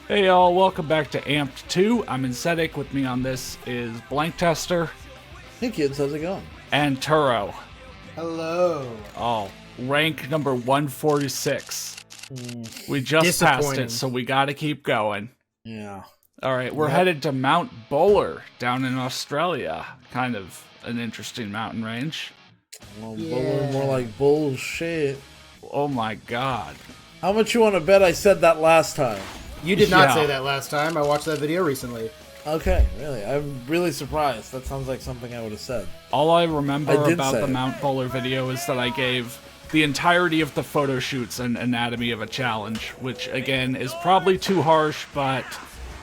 Hey y'all, welcome back to Amped 2. I'm Insetic. With me on this is Blank Tester Hey kids, how's it going? and Turo. Hello. Oh, rank number 146. We just passed Disappointing. it, so we gotta keep going. Yeah. Alright, we're headed to Mount Buller down in Australia. Kind of an interesting mountain range. Well, Yeah. more like bullshit. Oh my god. How much you want to bet I said that last time? You did not Yeah. say that last time. I watched that video recently. Okay, really. I'm really surprised. That sounds like something I would have said. All I remember I did about say the it. Mount Buller video is that I gave the entirety of the photo shoots an anatomy of a challenge, which again is probably too harsh, but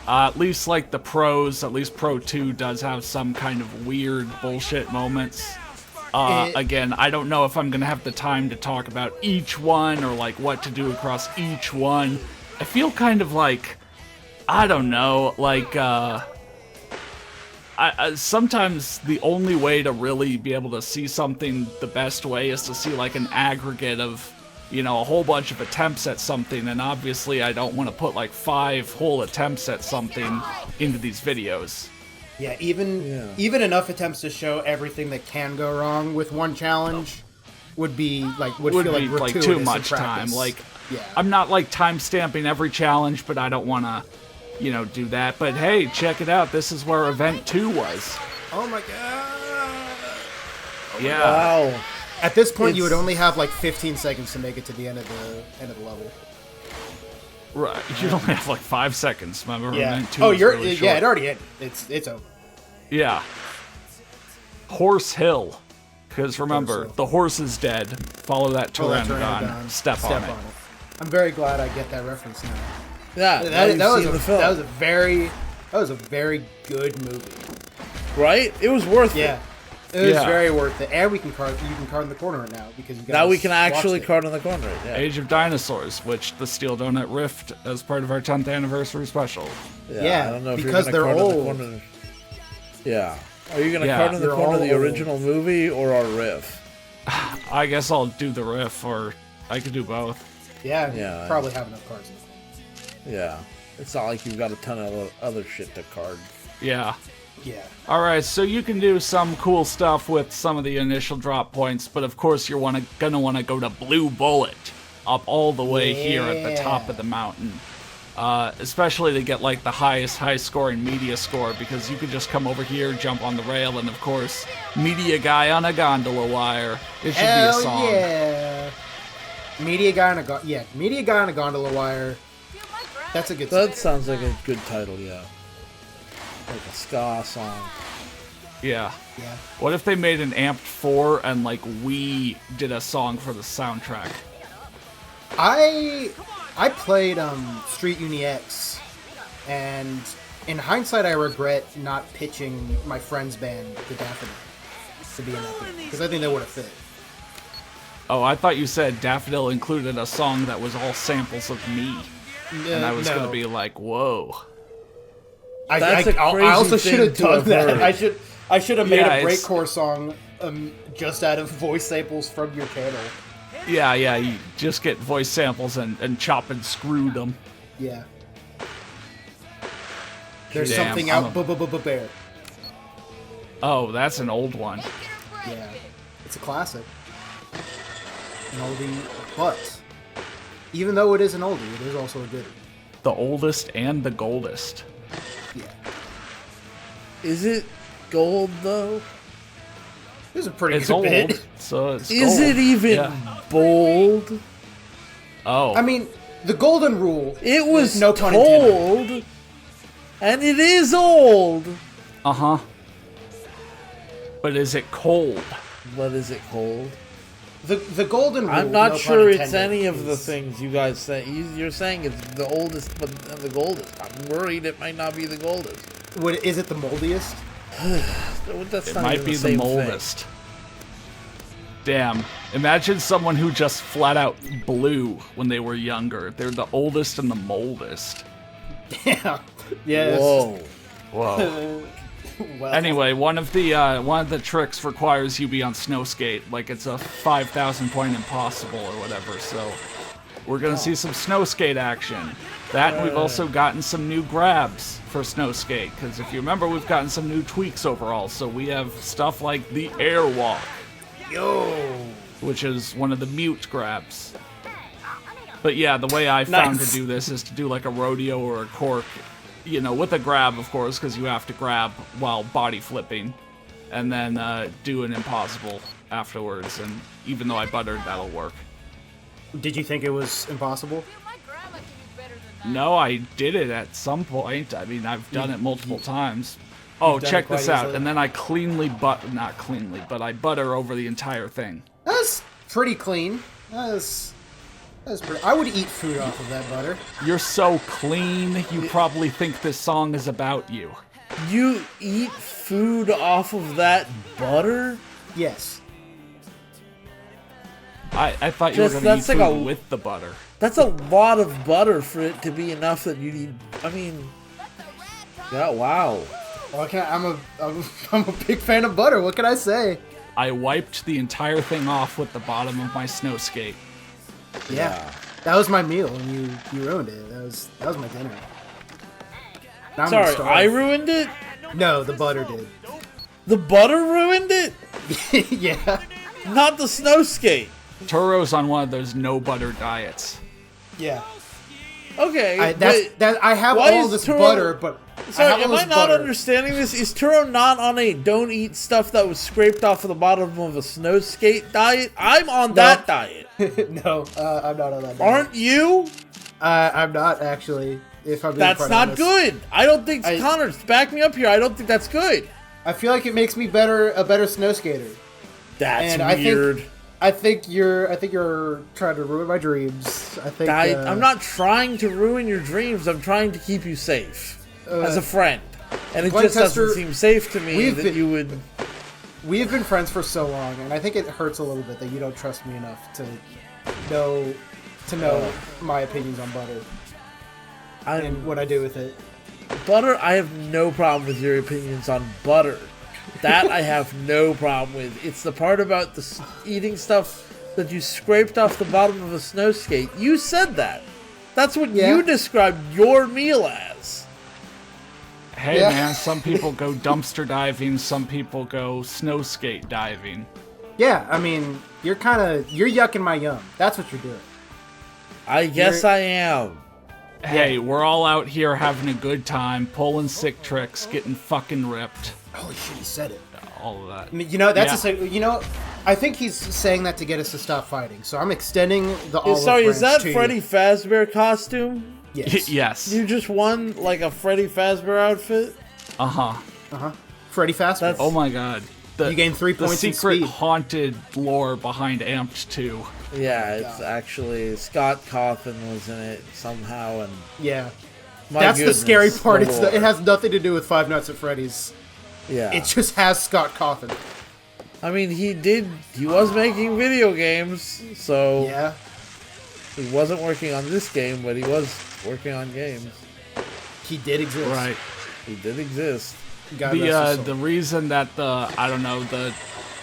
at least like the pros, at least Pro 2 does have some kind of weird bullshit moments. Again, I don't know if I'm gonna have the time to talk about each one or like what to do across each one. I feel kind of like, I don't know, like sometimes the only way to really be able to see something the best way is to see like an aggregate of, you know, a whole bunch of attempts at something, and obviously I don't want to put like 5 whole attempts at something into these videos. Yeah, even enough attempts to show everything that can go wrong with one challenge would be like would Would feel be like like gratuitous too in much time. practice. Like, yeah. I'm not like time stamping every challenge, but I don't want to, you know, do that. But hey, check it out. This is where Event 2 was. Oh my god. Yeah. Wow. At this point, you would It's- only have like 15 seconds to make it to the end of the level. Right. You only have like 5 seconds. Remember? Yeah. Event 2 Oh, was you're really yeah. short. It already ended. It's over. Yeah. Horse Hill. Because remember, Horse Hill. the horse is dead. Follow that Oh, that pteranodon. Pteranodon. Step on it. I'm very glad I get that reference now. Yeah, now That, you've that was seen a, the film. that was a very good movie. Right? It was worth Yeah. it. It was Yeah. very worth it. And you can card in the corner now because you guys Now we can watched actually it. card in the corner. Yeah. Age of Dinosaurs, which the Steel Donut riffed as part of our 10th anniversary special. Yeah, I don't know if because you're they're gonna card in old. the corner. Yeah. Are you going to Yeah. card in the They're corner all the old. original movie or our riff? I guess I'll do the riff, or I could do both. Yeah, Yeah. probably have enough cards in the corner. Yeah. It's not like you've got a ton of other shit to card. Yeah. Yeah. Alright, so you can do some cool stuff with some of the initial drop points, but of course you're gonna want to go to Blue Bullet up all the way here at the top of the mountain. Especially to get like the highest high-scoring media score, because you could just come over here, jump on the rail, and of course, media guy on a gondola wire. It should be a Hell song. yeah. Media guy on a gondola wire. That's a good That sounds like a good title, yeah. Like a ska song. Yeah. Yeah. What if they made an Amped 4 and like we did a song for the soundtrack? I played Street Uni X, and in hindsight, I regret not pitching my friend's band, the Daffodil, to be in that band because I think they would have fit. Oh, I thought you said Daffodil included a song that was all samples of me. And I was No. going to be like, whoa. That's a I crazy also thing should have to done have that. heard. I should have made Yeah, a it's- breakcore song just out of voice samples from your channel. Yeah, you just get voice samples and chop and screw them. Yeah. There's Damn, something I'm out, bear. Oh, that's an old one. Yeah, it's a classic. An oldie, but even though it is an oldie, it is also a goodie. The oldest and the goldest. Yeah, Is it gold, though? this is a pretty It's good old, bit. so it's Is gold. it even Yeah. bold? Oh, I mean, the golden rule. It was no pun intended. told, and it is old. uh-huh. But is it cold? But is it cold? The golden rule. I'm not no sure pun it's intended, any of the is- things you guys say. You're saying it's the oldest, but the goldest. I'm worried it might not be the goldest. What is it? The moldiest? That's It not might even be the same thing. moldest. Damn. Imagine someone who just flat out blew when they were younger. They're the oldest and the moldest. Yeah. Yeah. Whoa. Whoa. Well, Anyway, one of the tricks requires you be on snow skate, like it's a 5,000 point impossible or whatever. So We're gonna see some snow skate action. That, and we've also gotten some new grabs for snow skate, because if you remember, we've gotten some new tweaks overall. So we have stuff like the airwalk, which is one of the mute grabs. But yeah, the way I found to do this is to do like a rodeo or a cork, you know, with a grab, of course, because you have to grab while body flipping, and then do an impossible afterwards. And even though I buttered, that'll work. Did you think it was impossible? No, I did it at some point. I mean, I've done it multiple times. Oh, done check it quite this out. easily. And then I not cleanly, but I butter over the entire thing. That's pretty clean. That's pretty. I would eat food off of that butter. You're so clean, you probably think this song is about you. You eat food off of that butter? Yes. I thought you were Just- going to eat that's like food a- with the butter. That's a lot of butter for it to be enough that you need. I mean, yeah, wow. Well, I'm a big fan of butter. What can I say? I wiped the entire thing off with the bottom of my snow skate. Yeah. That was my meal, and you ruined it. That was my dinner. Now I'm gonna Sorry, starve. I ruined it? No, the butter did. The butter ruined it? Yeah. Not the snow skate. Turo's on one of those no butter diets. Yeah. Okay, I have why all is this Turo- butter, but sorry, have all am I this not butter. understanding this? Is Turo not on a don't eat stuff that was scraped off of the bottom of a snow skate diet? I'm on that diet. No, I'm not on that diet. Aren't you? I'm not actually. If I'm being That's quite not honest. good. I don't think Connor, back me up here. I don't think that's good. I feel like it makes me a better snow skater. That's And weird. I think you're trying to ruin my dreams. I think I'm not trying to ruin your dreams. I'm trying to keep you safe as a friend. And it just Glenchester, doesn't seem safe to me we've that been- you would. We've been friends for so long, and I think it hurts a little bit that you don't trust me enough to know my opinions on butter and what I do with it. Butter, I have no problem with your opinions on butter. That I have no problem with. It's the part about the eating stuff that you scraped off the bottom of a snow skate. You said that. That's what Yeah. you described your meal as. Hey Yeah. man, some people go dumpster diving, some people go snow skate diving. Yeah, I mean, you're yucking my yum. That's what you're doing. I guess I am. Hey, we're all out here having a good time, pulling sick tricks, getting fucking ripped, Holy shit, he said it. all of that. I mean, you know, that's Yeah. I think he's saying that to get us to stop fighting. So I'm extending the olive Sorry, is branch that to Freddy you. Fazbear costume? Yes. Yes. You just won like a Freddy Fazbear outfit? Uh-huh. Freddy Fazbear. That's- Oh my god. You gain 3 The points in secret speed. haunted lore behind Amped 2. Yeah, it's actually Scott Cawthon was in it somehow, and Yeah. my That's the goodness, scary part. the lore. It has nothing to do with Five Nights at Freddy's. Yeah. It just has Scott Cawthon. I mean, he was making video games, so Yeah. he wasn't working on this game, but he was working on games. He did exist. Right. He did exist. God rest his soul. The reason that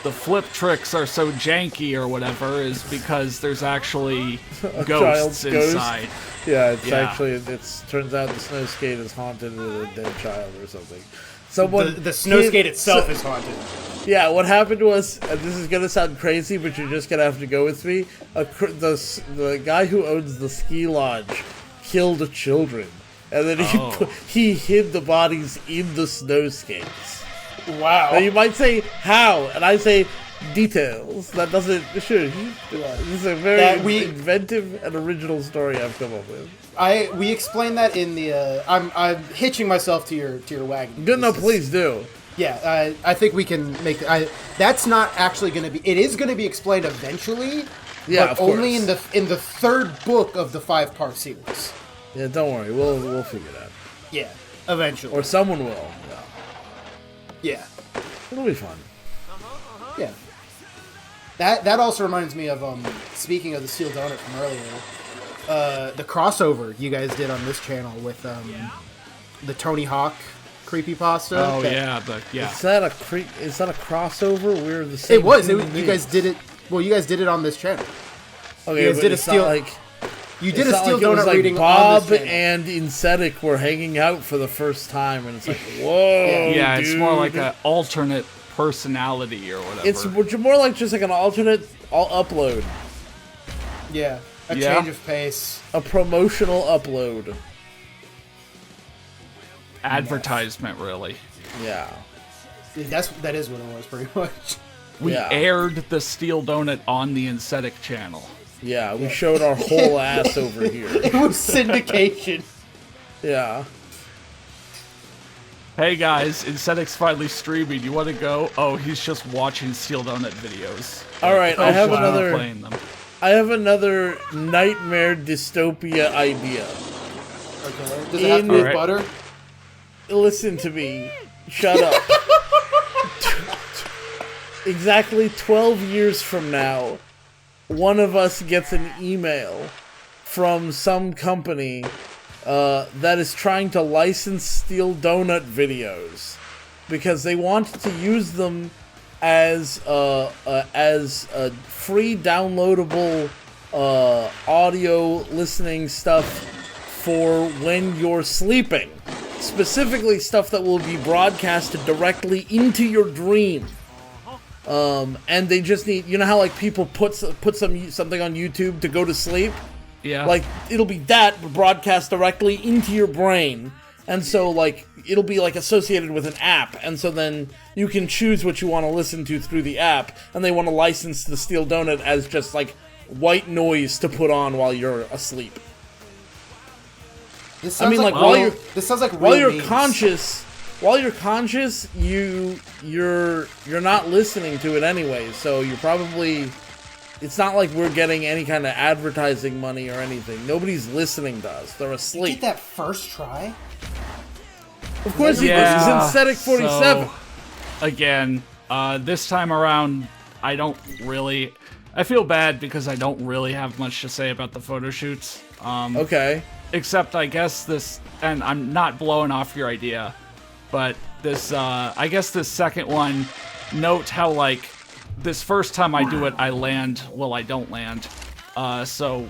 the flip tricks are so janky or whatever is because there's actually ghosts child's ghost. inside. Yeah, it's Yeah. actually it's turns out the snow skate is haunted with a dead child or something. Someone The snow hid- skate itself so- is haunted. Yeah, what happened was, and this is gonna sound crazy, but you're just gonna have to go with me. The guy who owns the ski lodge killed children, and then Oh. he hid the bodies in the snow skates. Wow. Now you might say how, and I say details. That doesn't sure. This is a very That we- inventive and original story I've come up with. We explained that in the. I'm hitching myself to your wagon. Good, no, This is- please do. Yeah, I think we can make. That's not actually going to be. It is going to be explained eventually. Yeah, but of only course. in the third book of the 5-part series. Yeah, don't worry, we'll figure it out, Yeah, eventually. or someone will. Yeah, It'll be fun. yeah. That also reminds me of speaking of the Steel Donut from earlier, the crossover you guys did on this channel with the Tony Hawk creepypasta. Oh that- yeah. Is that a crossover? We're the same. It was. human You beings. guys did it. Well, you guys did it on this channel. Okay, you guys but did a it's steal- not like You did It's a not Steel like it was Donut like reading Bob on this channel. and Insetic were hanging out for the first time, and it's like, whoa, Yeah, it's more like dude. an alternate personality or whatever. It's more like just like an alternate upload, Yeah, a Yeah. change of pace. a promotional upload. advertisement, really. Yeah. That is what it was, pretty much. We Yeah. aired the Steel Donut on the Insetic channel. Yeah, we showed our whole ass over here. It was syndication. Yeah. Hey guys, Insetic's finally streaming. You want to go? Oh, he's just watching Steel Donut videos. All right, I Oh, have wow. another. Playing them. I have another nightmare dystopia idea. Okay. Does it have to be with Alright. butter? Listen to me. Shut up. Exactly 12 years from now, one of us gets an email from some company that is trying to license Steel Donut videos because they want to use them as free downloadable audio listening stuff for when you're sleeping. Specifically, stuff that will be broadcasted directly into your dream. And they just need, you know how like people put something on YouTube to go to sleep? Yeah. Like it'll be that broadcast directly into your brain. And so like it'll be like associated with an app, and so then you can choose what you want to listen to through the app, and they want to license the Steel Donut as just like white noise to put on while you're asleep. This I sounds mean, like, real- while you're- this sounds like While real you're memes. conscious, you're not listening to it anyway, so you're probably, it's not like we're getting any kind of advertising money or anything. Nobody's listening to us. They're You asleep. get that first try? Of course he Yeah, was. He's Synthetic 47. so, again, this time around, I feel bad because I don't really have much to say about the photo shoots. Okay. Except I guess this, and I'm not blowing off your idea, but this, I guess this second one, note how like, this first time I do it, I land, well, I don't land. So,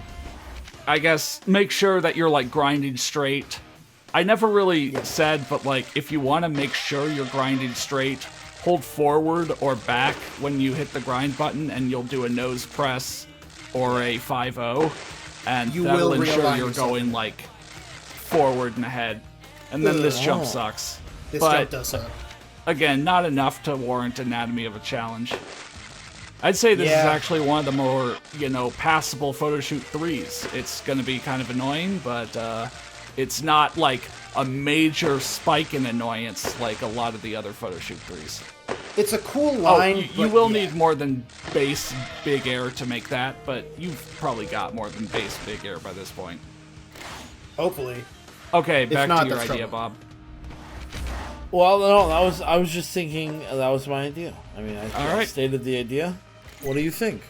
I guess make sure that you're like grinding straight. I never really said, but like, if you want to make sure you're grinding straight, hold forward or back when you hit the grind button, and you'll do a nose press or a 5-0, and You that'll will ensure realign you're yourself. going like forward and ahead. And then this jump sucks. This but jump does suck. again, not enough to warrant Anatomy of a Challenge. I'd say this is Yeah. actually one of the more, passable photoshoot 3s. It's going to be kind of annoying, but it's not like a major spike in annoyance like a lot of the other photoshoot 3s. It's a cool Oh, line. you but will yeah. need more than base big air to make that, but you've probably got more than base big air by this point. Hopefully. Okay, back not, to your that's idea, trouble. Bob. Well, no, I was just thinking that was my idea. I mean, I right. stated the idea. What do you think?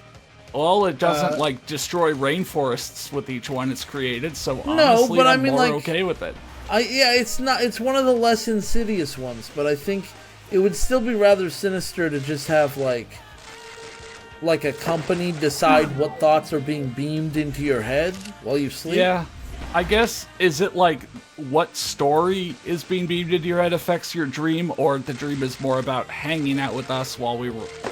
Well, it doesn't like destroy rainforests with each one it's created, so No, honestly, but I I'm mean, more like- okay with it. It's not. It's one of the less insidious ones, but I think it would still be rather sinister to just have like a company decide what thoughts are being beamed into your head while you sleep. Yeah, I guess, is it like what story is being beamed into your head affects your dream, or the dream is more about hanging out with us while we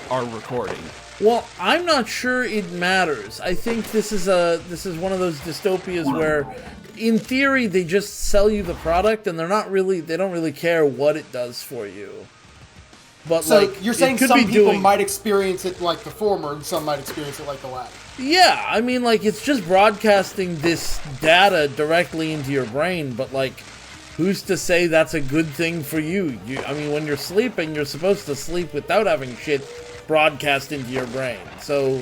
are recording? Well, I'm not sure it matters. I think this is one of those dystopias where, in theory, they just sell you the product and they don't really care what it does for you. But So like, you're it saying could some be people doing- might experience it like the former, and some might experience it like the latter. Yeah, I mean, like, it's just broadcasting this data directly into your brain, but, like, who's to say that's a good thing for you? I mean, when you're sleeping, you're supposed to sleep without having shit broadcast into your brain. So,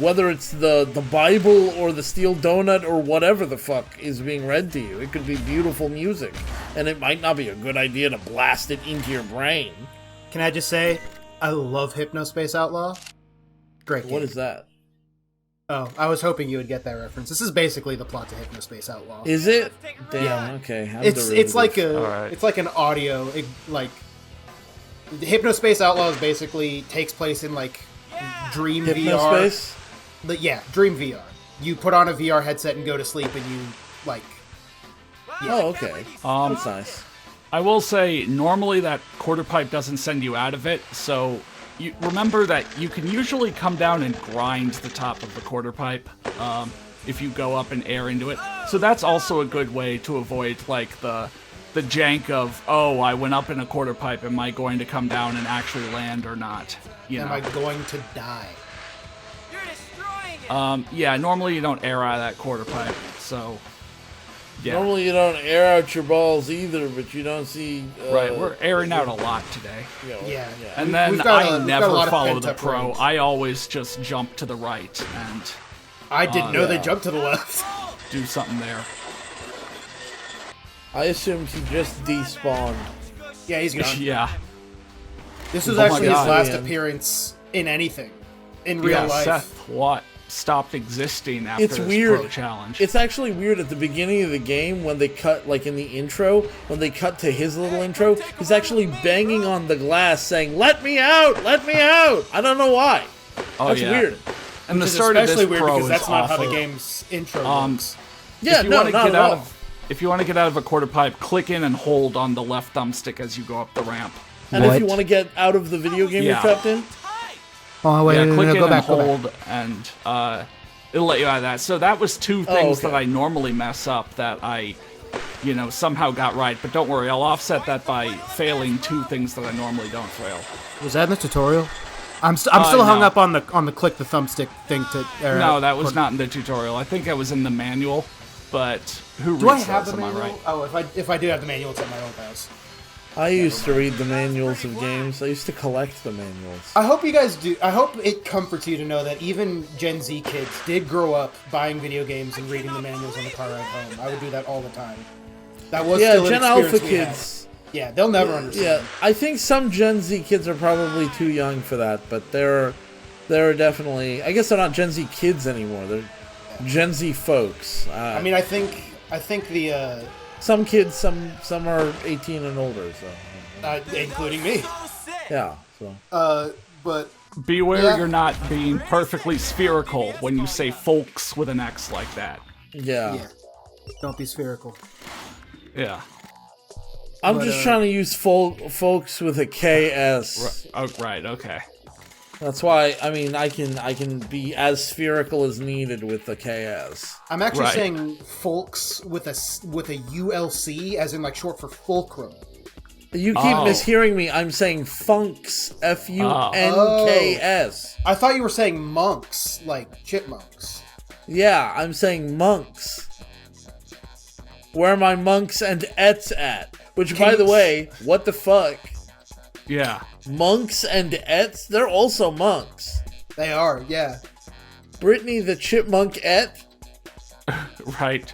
whether it's the Bible or the Steel Donut or whatever the fuck is being read to you, it could be beautiful music, and it might not be a good idea to blast it into your brain. Can I just say, I love Hypnospace Outlaw. Great game. What is that? Oh, I was hoping you would get that reference. This is basically the plot to Hypnospace Outlaw. Is it? Damn, Yeah. okay. I'm It's like derivative. Alright. it's like an audio like Hypnospace Outlaws basically takes place in like Dream VR. Hypnospace? Yeah, Dream VR. You put on a VR headset and go to sleep, and you like. Yeah. Oh, okay. That's nice. I will say, normally that quarter pipe doesn't send you out of it, so you remember that you can usually come down and grind the top of the quarter pipe if you go up and air into it. So that's also a good way to avoid like the jank of, oh, I went up in a quarter pipe, am I going to come down and actually land or not? You Am know? I going to die? Yeah, normally you don't air out of that quarter pipe, so yeah. Normally you don't air out your balls either, but you don't see. Right, we're airing out a lot today. Yeah. And We've then got a I lot of never follow the pent-up pro. rage. I always just jump to the right and I didn't know they yeah. jumped to the left. do something there. I assumed he just despawned. Yeah, he's gone. Yeah. This was Oh my actually his God. last Man. appearance in anything, in real Yeah, life. Seth Watt stopped existing after It's this weird. pro challenge. It's actually weird at the beginning of the game when they cut, like in the intro, when they cut to his little intro, he's actually banging on the glass saying, "Let me out! Let me out!" I don't know why. oh, That's yeah. weird. And the Which is start of especially this weird pro because is that's not how the awful. game's intro works. Yeah, If you no, want to not get at out all. of if you want to get out of a quarter pipe, click in and hold on the left thumbstick as you go up the ramp. And if What? you want to get out of the video game Yeah. you're trapped in, Oh wait, Yeah, no, click no, in go and back, go back. hold, and it'll let you out of that. So that was two things okay. that I normally mess up that I, somehow got right. But don't worry, I'll offset that by failing two things that I normally don't fail. Was that in the tutorial? I'm still hung no. up on the click the thumbstick thing to. No, that was not in the tutorial. I think it was in the manual, but who Do I reads have those? the Am I manual? right? Oh, if I do have the manual, it's at my own house. I used to read the manuals of games. I used to collect the manuals. I hope you guys do. I hope it comforts you to know that even Gen Z kids did grow up buying video games and reading the manuals on the car ride home. I would do that all the time. That was Yeah, still an Gen experience Alpha we had. kids. Yeah, they'll never understand. Yeah, I think some Gen Z kids are probably too young for that, but they're definitely. I guess they're not Gen Z kids anymore. They're Gen Z folks. I mean, I think the some kids, some are 18 and older. So including me. yeah. So But Beware Yeah. you're not being perfectly spherical when you say folks with an X like that. yeah. yeah, don't be spherical. Yeah. I'm But, just trying to use folks with a KS. Oh, right, okay. That's why. I mean, I can be as spherical as needed with the KS. I'm actually Right. saying folks with a ULC, as in like short for fulcrum. You keep Oh. mishearing me. I'm saying funks. FUNKS. I thought you were saying monks, like chipmunks. Yeah, I'm saying monks. Where are my monks and ets at? Which, by the Kinks. way, what the fuck? Yeah. Monks and ets? They're also monks. They are, yeah. Brittany the chipmunk et? Right.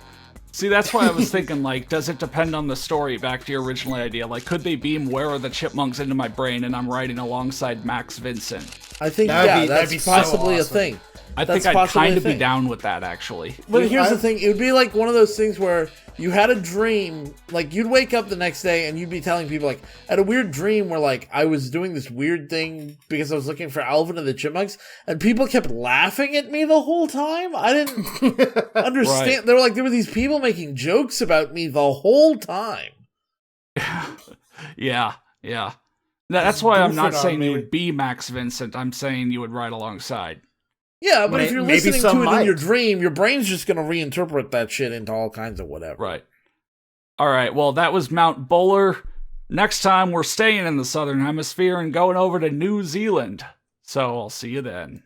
See, that's why I was thinking, like, does it depend on the story? Back to your original idea. Like, could they beam Where Are the Chipmunks into my brain and I'm writing alongside Max Vincent? I think, That'd be that's so possibly a awesome. thing. I That's think I'd possibly kind a of be thing. down with that, actually. But Dude, here's I- the thing. It would be like one of those things where you had a dream, like you'd wake up the next day and you'd be telling people like, I had a weird dream where like I was doing this weird thing because I was looking for Alvin and the Chipmunks and people kept laughing at me the whole time. I didn't understand. Right. They were like, there were these people making jokes about me the whole time. Yeah, yeah. That's why I'm not goofing on saying you me. would be Max Vincent. I'm saying you would ride alongside. Yeah, but if you're Maybe listening some to it might. in your dream, your brain's just going to reinterpret that shit into all kinds of whatever. Right. All right, well, that was Mount Bowler. Next time, we're staying in the Southern Hemisphere and going over to New Zealand. So I'll see you then.